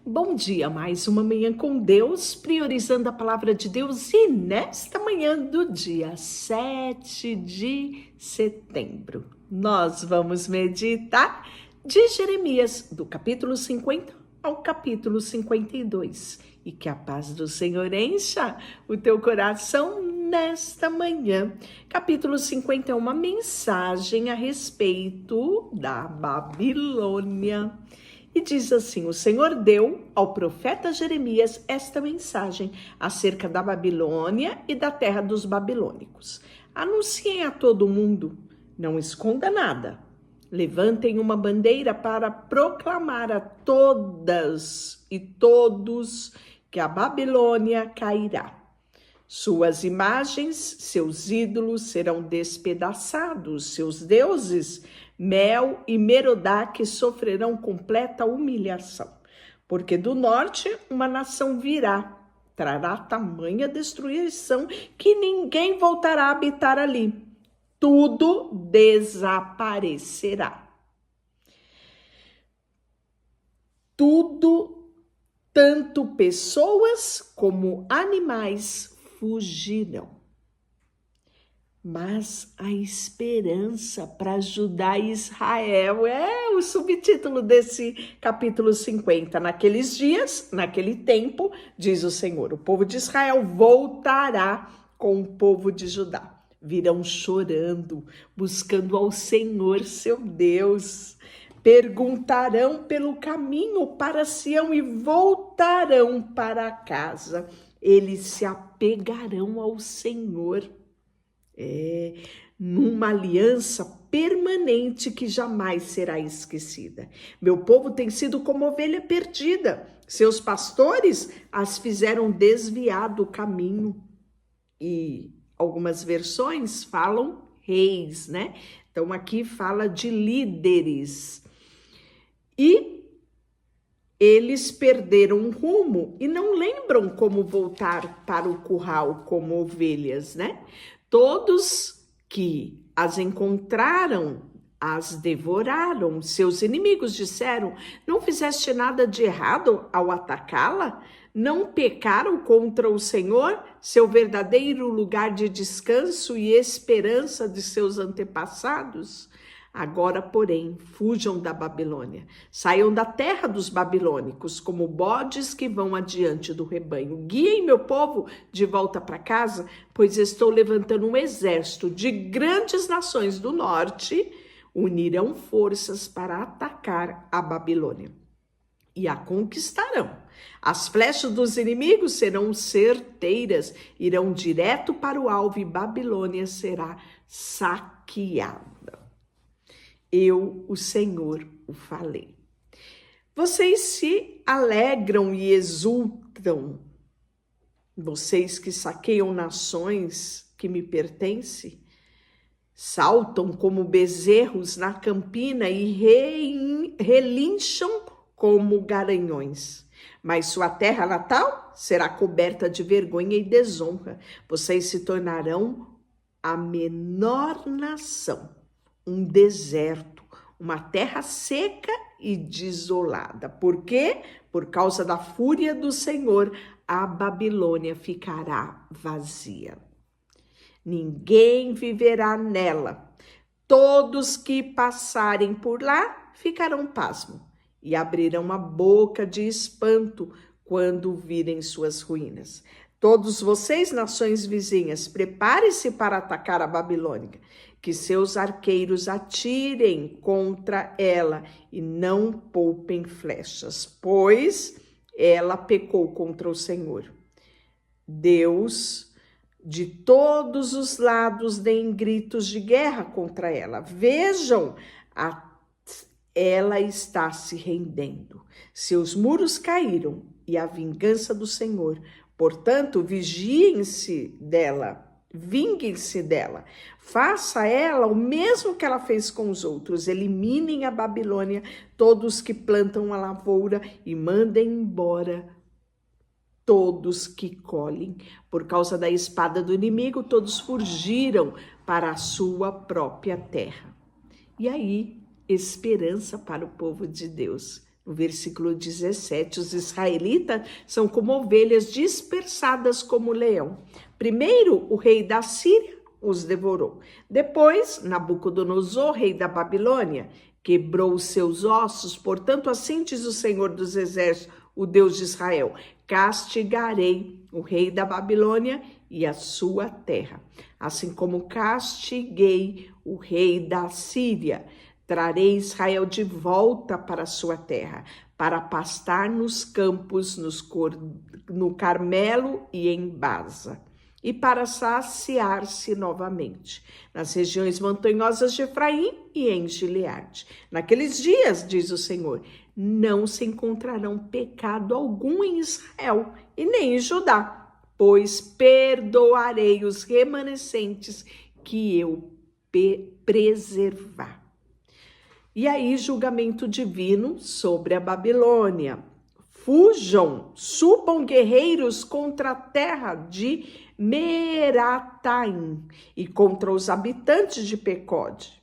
Bom dia, mais uma manhã com Deus, priorizando a palavra de Deus e nesta manhã do dia 7 de setembro, nós vamos meditar de Jeremias, do capítulo 50 ao capítulo 52. E que a paz do Senhor encha o teu coração nesta manhã. Capítulo 50 é uma mensagem a respeito da Babilônia. E diz assim: o Senhor deu ao profeta Jeremias esta mensagem acerca da Babilônia e da terra dos babilônicos. Anunciem a todo mundo, não esconda nada. Levantem uma bandeira para proclamar a todas e todos que a Babilônia cairá. Suas imagens, seus ídolos serão despedaçados, seus deuses, Mel e Merodach, sofrerão completa humilhação. Porque do norte uma nação virá, trará tamanha destruição que ninguém voltará a habitar ali. Tudo desaparecerá. Tudo, tanto pessoas como animais, fugirão. Mas a esperança para ajudar Israel é o subtítulo desse capítulo 50. Naqueles dias, naquele tempo, diz o Senhor, o povo de Israel voltará com o povo de Judá. Virão chorando, buscando ao Senhor, seu Deus. Perguntarão pelo caminho para Sião e voltarão para casa. Eles se apegarão ao Senhor. Numa aliança permanente que jamais será esquecida. Meu povo tem sido como ovelha perdida. Seus pastores as fizeram desviar do caminho. E algumas versões falam reis, né? Então aqui fala de líderes. E eles perderam o rumo e não lembram como voltar para o curral como ovelhas, né? Todos que as encontraram, as devoraram. Seus inimigos disseram: não fizeste nada de errado ao atacá-la? Não pecaram contra o Senhor, seu verdadeiro lugar de descanso e esperança de seus antepassados? Agora, porém, fujam da Babilônia, saiam da terra dos babilônicos, como bodes que vão adiante do rebanho. Guiem meu povo de volta para casa, pois estou levantando um exército de grandes nações do norte, unirão forças para atacar a Babilônia e a conquistarão. As flechas dos inimigos serão certeiras, irão direto para o alvo e Babilônia será saqueada. Eu, o Senhor, o falei. Vocês se alegram e exultam, vocês que saqueiam nações que me pertencem, saltam como bezerros na campina e relincham como garanhões. Mas sua terra natal será coberta de vergonha e desonra. Vocês se tornarão a menor nação. Um deserto, uma terra seca e desolada. Por quê? Por causa da fúria do Senhor, a Babilônia ficará vazia. Ninguém viverá nela. Todos que passarem por lá ficarão pasmos e abrirão a boca de espanto quando virem suas ruínas. Todos vocês, nações vizinhas, preparem-se para atacar a Babilônia, que seus arqueiros atirem contra ela e não poupem flechas, pois ela pecou contra o Senhor. Deus, de todos os lados, deem gritos de guerra contra ela. Vejam, ela está se rendendo. Seus muros caíram e a vingança do Senhor. Portanto, vigiem-se dela, vinguem-se dela. Faça a ela o mesmo que ela fez com os outros. Eliminem a Babilônia, todos que plantam a lavoura, e mandem embora todos que colhem. Por causa da espada do inimigo, todos fugiram para a sua própria terra. E aí, esperança para o povo de Deus. No versículo 17, os israelitas são como ovelhas dispersadas como leão. Primeiro, o rei da Síria os devorou. Depois, Nabucodonosor, rei da Babilônia, quebrou os seus ossos. Portanto, assim diz o Senhor dos Exércitos, o Deus de Israel: castigarei o rei da Babilônia e a sua terra, assim como castiguei o rei da Síria. Trarei Israel de volta para a sua terra, para pastar nos campos, no Carmelo e em Baza, e para saciar-se novamente nas regiões montanhosas de Efraim e em Gileade. Naqueles dias, diz o Senhor, não se encontrarão pecado algum em Israel e nem em Judá, pois perdoarei os remanescentes que eu preservar. E aí, julgamento divino sobre a Babilônia. Fujam, subam guerreiros contra a terra de Merataim e contra os habitantes de Pecode.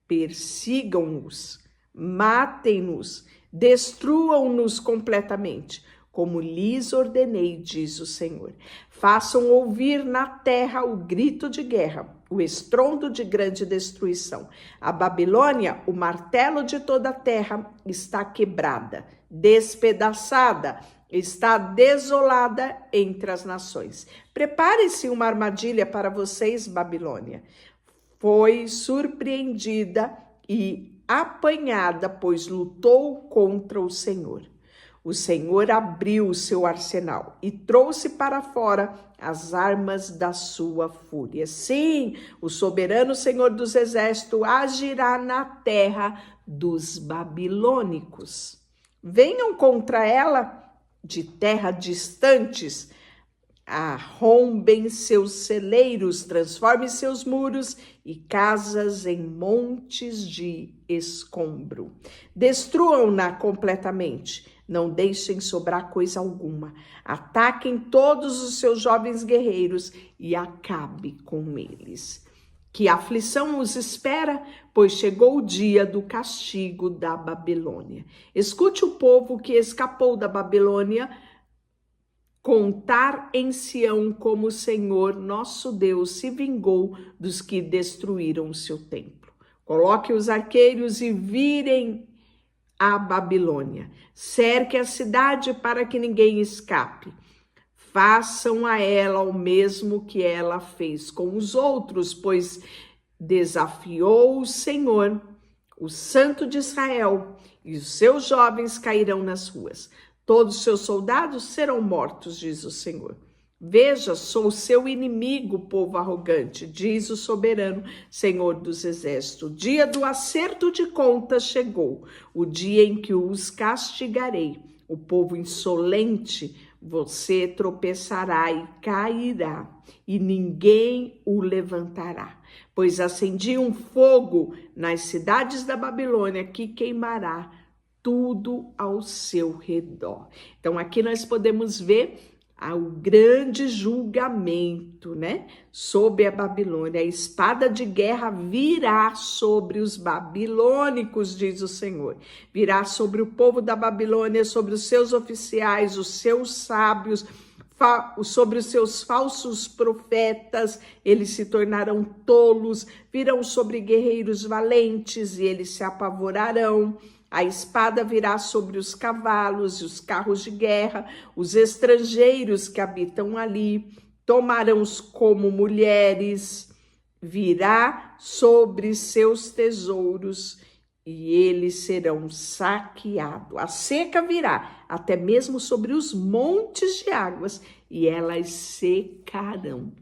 Persigam-nos, matem-nos, destruam-nos completamente, como lhes ordenei, diz o Senhor. Façam ouvir na terra o grito de guerra, o estrondo de grande destruição. A Babilônia, o martelo de toda a terra, está quebrada, despedaçada, está desolada entre as nações. Prepare-se uma armadilha para vocês, Babilônia. Foi surpreendida e apanhada, pois lutou contra o Senhor. O Senhor abriu o seu arsenal e trouxe para fora as armas da sua fúria. Sim, o soberano Senhor dos Exércitos agirá na terra dos babilônicos. Venham contra ela de terra distantes, arrombem seus celeiros, transformem seus muros e casas em montes de escombro. Destruam-na completamente, não deixem sobrar coisa alguma. Ataquem todos os seus jovens guerreiros e acabe com eles. Que aflição os espera, pois chegou o dia do castigo da Babilônia. Escute o povo que escapou da Babilônia contar em Sião como o Senhor, nosso Deus, se vingou dos que destruíram o seu templo. Coloque os arqueiros e virem a Babilônia. Cerque a cidade para que ninguém escape. Façam a ela o mesmo que ela fez com os outros, pois desafiou o Senhor, o Santo de Israel, e os seus jovens cairão nas ruas. Todos os seus soldados serão mortos, diz o Senhor. Veja, sou seu inimigo, povo arrogante, diz o soberano Senhor dos Exércitos. O dia do acerto de contas chegou, o dia em que os castigarei. O povo insolente, você tropeçará e cairá, e ninguém o levantará. Pois acendi um fogo nas cidades da Babilônia que queimará tudo ao seu redor. Então aqui nós podemos ver o grande julgamento, né, sobre a Babilônia. A espada de guerra virá sobre os babilônicos, diz o Senhor. Virá sobre o povo da Babilônia, sobre os seus oficiais, os seus sábios, sobre os seus falsos profetas. Eles se tornarão tolos, virão sobre guerreiros valentes e eles se apavorarão. A espada virá sobre os cavalos e os carros de guerra, os estrangeiros que habitam ali, tomarão-os como mulheres, virá sobre seus tesouros e eles serão saqueados. A seca virá até mesmo sobre os montes de águas e elas secarão.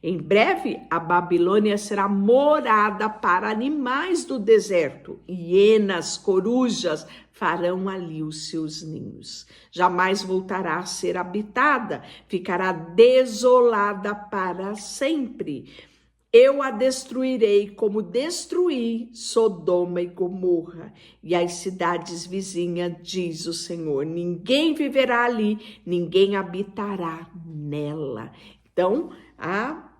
Em breve, a Babilônia será morada para animais do deserto. Hienas, corujas farão ali os seus ninhos. Jamais voltará a ser habitada, ficará desolada para sempre. Eu a destruirei como destruí Sodoma e Gomorra e as cidades vizinhas, diz o Senhor. Ninguém viverá ali, ninguém habitará nela. Então, a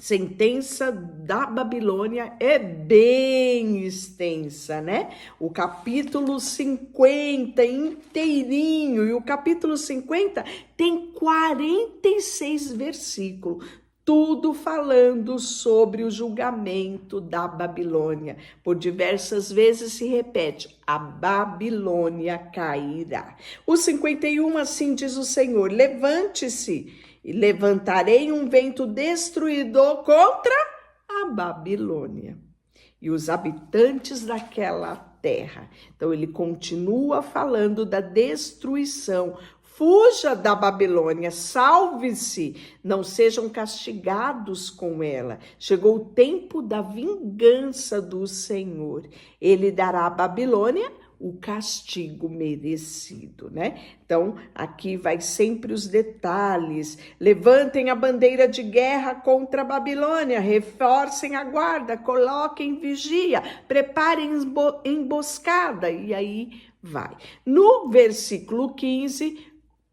sentença da Babilônia é bem extensa, né? O capítulo 50 inteirinho, e o capítulo 50 tem 46 versículos, tudo falando sobre o julgamento da Babilônia. Por diversas vezes se repete: a Babilônia cairá. O 51, assim diz o Senhor: levante-se, e levantarei um vento destruidor contra a Babilônia e os habitantes daquela terra. Então ele continua falando da destruição. Fuja da Babilônia, salve-se, não sejam castigados com ela. Chegou o tempo da vingança do Senhor. Ele dará à Babilônia o castigo merecido, né? Então, aqui vai sempre os detalhes. Levantem a bandeira de guerra contra a Babilônia, reforcem a guarda, coloquem vigia, preparem emboscada, e aí vai. No versículo 15,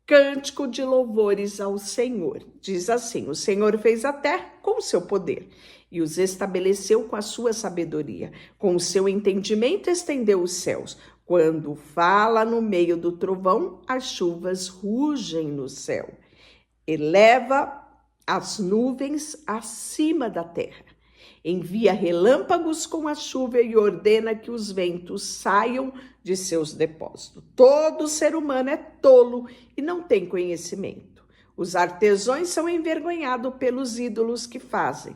cântico de louvores ao Senhor. Diz assim: o Senhor fez a terra com o seu poder e os estabeleceu com a sua sabedoria. Com o seu entendimento estendeu os céus. Quando fala no meio do trovão, as chuvas rugem no céu. Eleva as nuvens acima da terra. Envia relâmpagos com a chuva e ordena que os ventos saiam de seus depósitos. Todo ser humano é tolo e não tem conhecimento. Os artesãos são envergonhados pelos ídolos que fazem,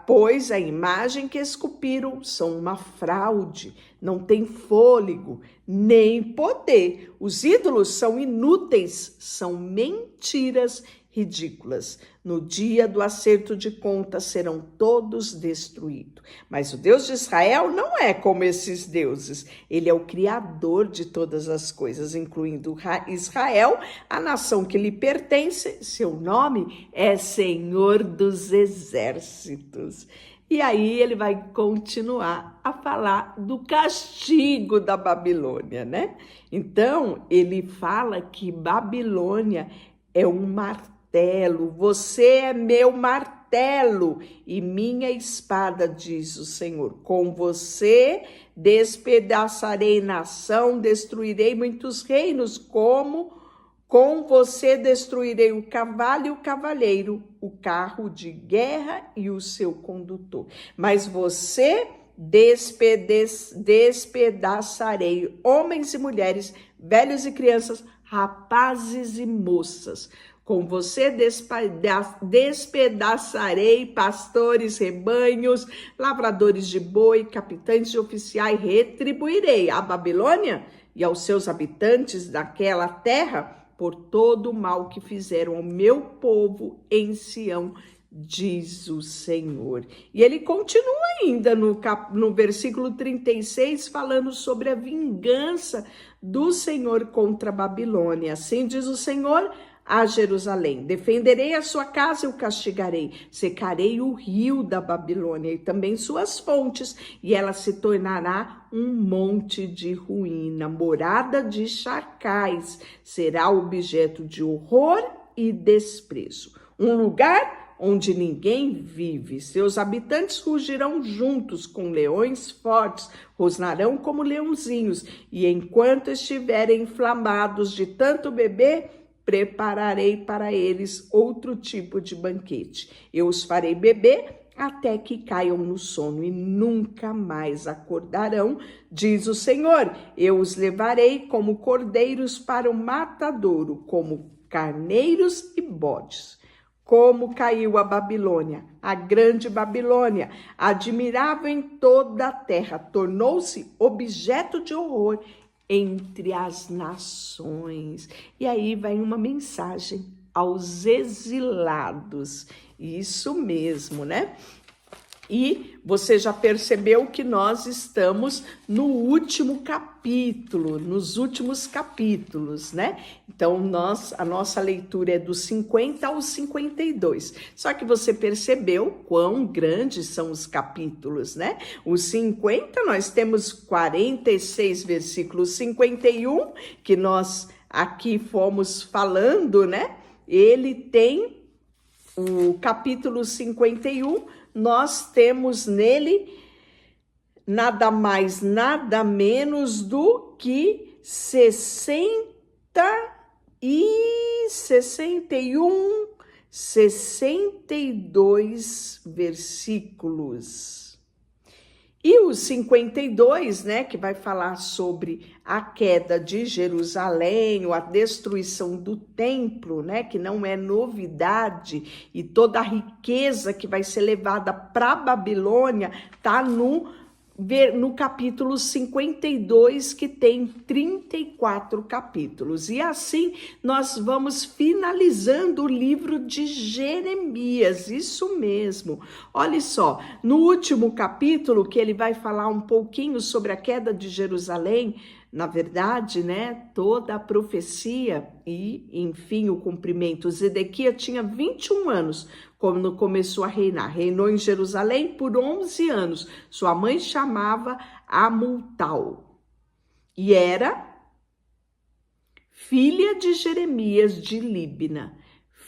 pois a imagem que esculpiram são uma fraude, não tem fôlego, nem poder. Os ídolos são inúteis, são mentiras ridículas. No dia do acerto de contas serão todos destruídos. Mas o Deus de Israel não é como esses deuses. Ele é o Criador de todas as coisas, incluindo Israel, a nação que lhe pertence. Seu nome é Senhor dos Exércitos. E aí ele vai continuar a falar do castigo da Babilônia, né? Então, ele fala que Babilônia é um martelo. Você é meu martelo e minha espada, diz o Senhor. Com você despedaçarei nação, destruirei muitos reinos, com você destruirei o cavalo e o cavaleiro, o carro de guerra e o seu condutor. Mas você despedaçarei homens e mulheres, velhos e crianças, rapazes e moças. Com você despedaçarei pastores, rebanhos, lavradores de boi, capitães de oficiais, retribuirei à Babilônia e aos seus habitantes daquela terra por todo o mal que fizeram ao meu povo em Sião, diz o Senhor. E ele continua ainda no versículo 36, falando sobre a vingança do Senhor contra a Babilônia. Assim diz o Senhor a Jerusalém: defenderei a sua casa e o castigarei, secarei o rio da Babilônia e também suas fontes, e ela se tornará um monte de ruína, morada de chacais, será objeto de horror e desprezo, um lugar onde ninguém vive. Seus habitantes rugirão juntos com leões fortes, rosnarão como leãozinhos, e enquanto estiverem inflamados de tanto beber, prepararei para eles outro tipo de banquete. Eu os farei beber até que caiam no sono e nunca mais acordarão, diz o Senhor. Eu os levarei como cordeiros para o matadouro, como carneiros e bodes. Como caiu a Babilônia, a grande Babilônia, admirável em toda a terra, tornou-se objeto de horror entre as nações. E aí vai uma mensagem aos exilados. Isso mesmo, né? E você já percebeu que nós estamos no último capítulo, nos últimos capítulos, né? Então, a nossa leitura é dos 50 aos 52. Só que você percebeu quão grandes são os capítulos, né? Os 50, nós temos 46 versículos. 51, que nós aqui fomos falando, né? Ele tem o capítulo 51, nós temos nele nada mais, nada menos do que 62 versículos. E o 52, né, que vai falar sobre a queda de Jerusalém, ou a destruição do templo, né, que não é novidade, e toda a riqueza que vai ser levada para a Babilônia, está no capítulo 52, que tem 34 capítulos. E assim nós vamos finalizando o livro de Jeremias, isso mesmo. Olha só, no último capítulo, que ele vai falar um pouquinho sobre a queda de Jerusalém, na verdade, né, toda a profecia e, enfim, o cumprimento. Zedequias tinha 21 anos quando começou a reinar. Reinou em Jerusalém por 11 anos. Sua mãe chamava Amultal e era filha de Jeremias de Líbna.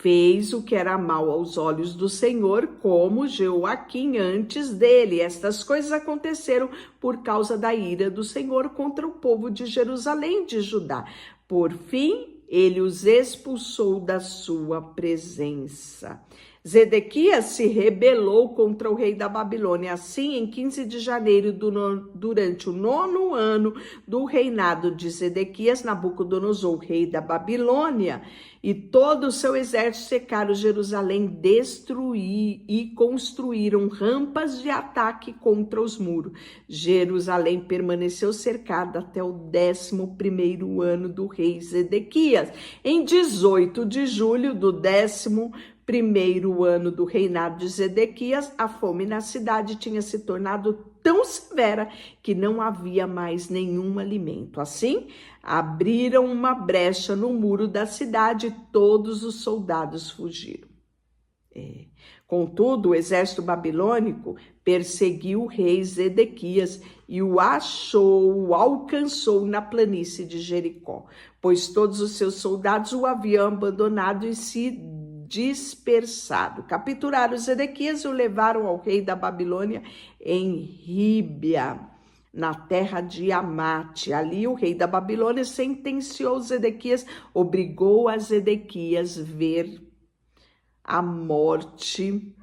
Fez o que era mal aos olhos do Senhor, como Jeoaquim antes dele. Estas coisas aconteceram por causa da ira do Senhor contra o povo de Jerusalém, de Judá. Por fim, ele os expulsou da sua presença. Zedequias se rebelou contra o rei da Babilônia. Assim, em 15 de janeiro, durante o 9º ano do reinado de Zedequias, Nabucodonosor, rei da Babilônia, e todo o seu exército cercaram Jerusalém, destruir e construíram rampas de ataque contra os muros. Jerusalém permaneceu cercada até o 11º ano do rei Zedequias. Em 18 de julho do 11º ano do reinado de Zedequias, a fome na cidade tinha se tornado tão severa que não havia mais nenhum alimento. Assim, abriram uma brecha no muro da cidade e todos os soldados fugiram. Contudo, o exército babilônico perseguiu o rei Zedequias e o alcançou na planície de Jericó, pois todos os seus soldados o haviam abandonado e se dispersado. Capturaram Zedequias e o levaram ao rei da Babilônia em Ríbia, na terra de Amate. Ali o rei da Babilônia sentenciou Zedequias, obrigou a Zedequias ver a morte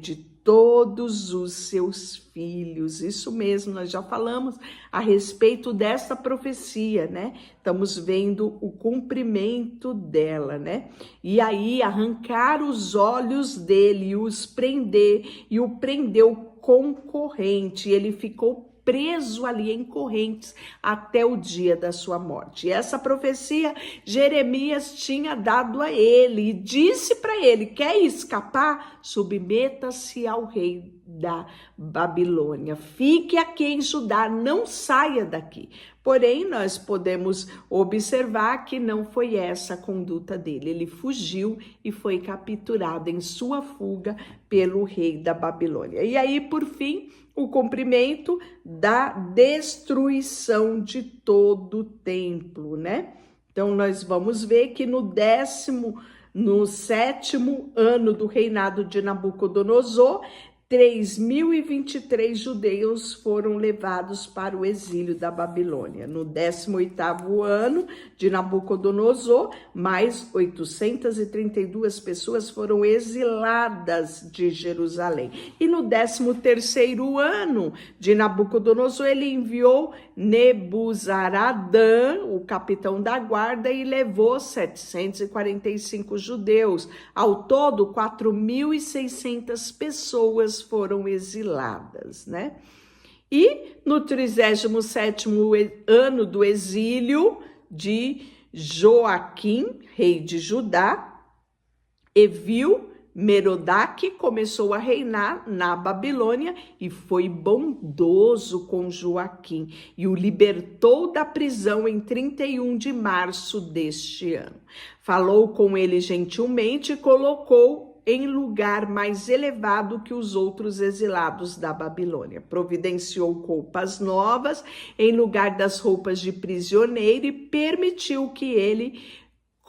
de todos os seus filhos. Isso mesmo, nós já falamos a respeito dessa profecia, né? Estamos vendo o cumprimento dela, né? E aí arrancar os olhos dele e os prender, e o prendeu com corrente. Ele ficou preso ali em correntes até o dia da sua morte. E essa profecia Jeremias tinha dado a ele e disse para ele: quer escapar? Submeta-se ao rei da Babilônia. Fique aqui em Judá, não saia daqui. Porém, nós podemos observar que não foi essa a conduta dele. Ele fugiu e foi capturado em sua fuga pelo rei da Babilônia. E aí, por fim, o cumprimento da destruição de todo o templo, né? Então, nós vamos ver que no 7º ano do reinado de Nabucodonosor, 3.023 judeus foram levados para o exílio da Babilônia. No 18º ano de Nabucodonosor, mais 832 pessoas foram exiladas de Jerusalém. E no 13º ano de Nabucodonosor, ele enviou Nebuzaradã, o capitão da guarda, e levou 745 judeus. Ao todo, 4.600 pessoas foram exiladas, né? E no 37º ano do exílio de Joaquim, rei de Judá, Evil-Merodach começou a reinar na Babilônia e foi bondoso com Joaquim e o libertou da prisão em 31 de março deste ano. Falou com ele gentilmente e colocou em lugar mais elevado que os outros exilados da Babilônia. Providenciou roupas novas em lugar das roupas de prisioneiro e permitiu que ele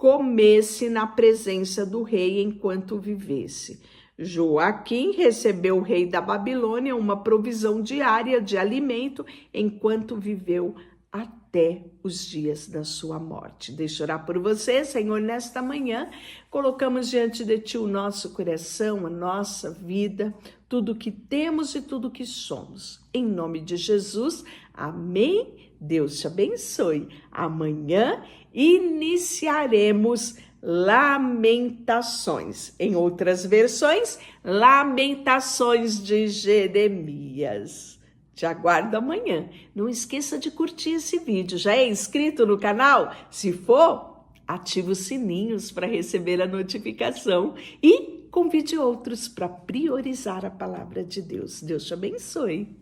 comesse na presença do rei enquanto vivesse. Joaquim recebeu o rei da Babilônia uma provisão diária de alimento enquanto viveu até os dias da sua morte. Deixa eu orar por você, Senhor, nesta manhã. Colocamos diante de Ti o nosso coração, a nossa vida, tudo que temos e tudo que somos. Em nome de Jesus, amém. Deus te abençoe. Amanhã iniciaremos Lamentações. Em outras versões, Lamentações de Jeremias. Te aguardo amanhã. Não esqueça de curtir esse vídeo. Já é inscrito no canal? Se for, ative os sininhos para receber a notificação e convide outros para priorizar a palavra de Deus. Deus te abençoe.